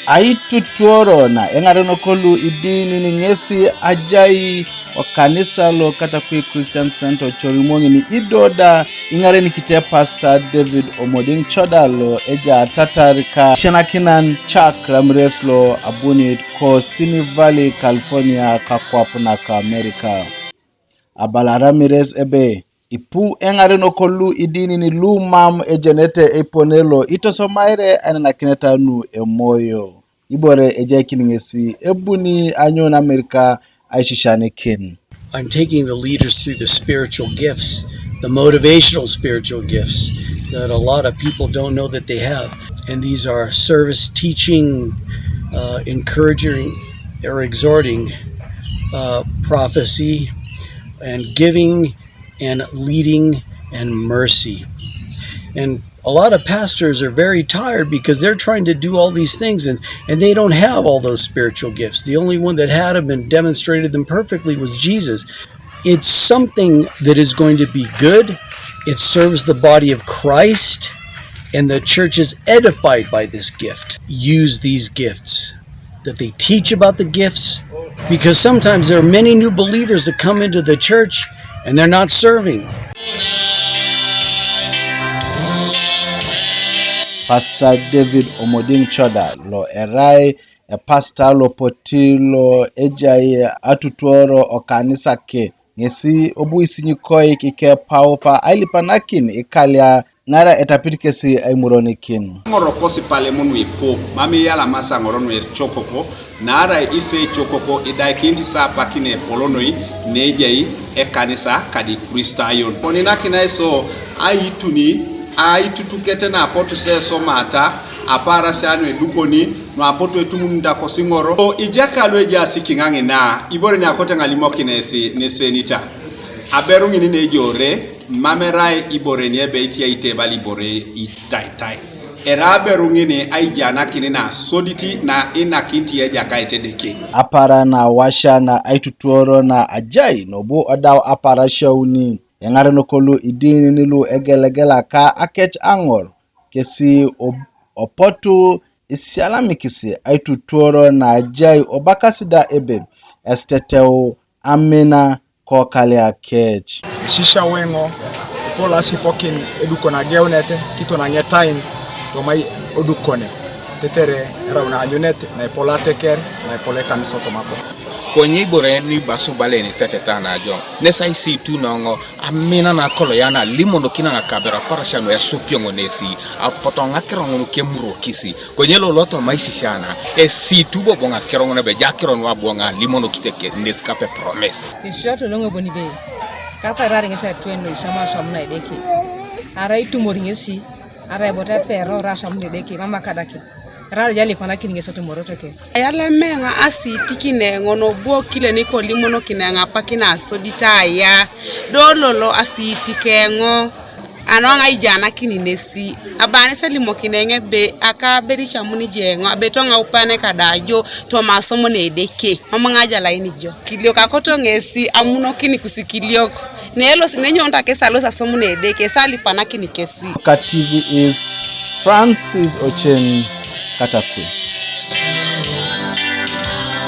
aitutuoro na engareno kolu idini ni ngesi ajai Ekanisa lo katakui Christian Center chorimongi ni idoda ingareni kite Pastor David Omoding Chodalo eja tatarika Shenakinan Chuck Ramirez lo abunit ko Simi Valley California kakwapuna ka America abala Ramirez ebe ipu engareno kolu idini ni lumam ejenete eponelo itosomaire ainanakineta nu Emoyo ibore eja kiningesi ebuni anyon America aishishane kin. I'm taking the leaders through the spiritual gifts, the motivational spiritual gifts that a lot of people don't know that they have. And these are service, teaching, encouraging or exhorting, prophecy, and giving, and leading, and mercy. And a lot of pastors are very tired because they're trying to do all these things and they don't have all those spiritual gifts. The only one that had them and demonstrated them perfectly was Jesus. It's something that is going to be good. It serves the body of Christ, and the church is edified by this gift. Use these gifts, that they teach about the gifts, because sometimes there are many new believers that come into the church and they're not serving. Pastor David Omoding Chodalo erai pastor lo potilo ejai atutuoro Ekanisa ke ngesi obuisi nyikoi kike paupa ailipanakin ikalia nara etapitikesi aimuronikin ngoro kosi pale munu ipo mami yala masa ngoro no ecokoko nara ise ecokoko idai kinti sa pakine polonoi nejei Ekanisa kadi Kristayon onina kinaiso aitutukete na apotu seso mata apara sanu edukoni no apotu etumunda kosingoro o ijaka lo eja sikingange na ibore nya kote ngalimoki nesenita aberungi ni nejore mamerai ibore ni ebe itia ite bali bore itai era berungi ni aijana kinina soditi na inakinti eja kaite deke apara na washa na aitutuoro na ajai no bo adaw apara shauni engareno kolu idini nilu egelegela ka akech angor kesi opotu isialamikisi aitutuoro na ajai obakasida ebe esteteu amena ko kale akech shisha wengo pola sipokin edukona geonete kitona ngetain to mai odukone tetere rauna anyunete na pola teker na pola Ekanisa tomako konyi bore ni basu bale ni teteta na jo nesa isi tu nongo amina na kolo yana limono kina na kabera parasha no ya sopiongo nesi apotonga kerongo kemuro kisi konye loloto maisi shana esi tu bobonga kerongo na be jakero no abonga limono kiteke neskape promesse tishoto nongo bonibe kapa rari ngesa twendo sama somna edeki arai tumori ngesi arai bota pero rasamne deki mama kadaki raro jali panaki ngesa tumoro teke ayala menga asi tikine ngono bo kile niko limono kinanga pakina sodita ya dololo asi tikengo ananga ijana kininesi abane salimo kinenge be akaberi chamuni jengo abetonga upane kadajo to masomo ne deke mama ngaja laini jo kilio kakoto ngesi amuno kini kusikilio nelo sinenyo ndake salo sa somo ne deke sali panaki nikesi TV is Francis Ochen Katakwe.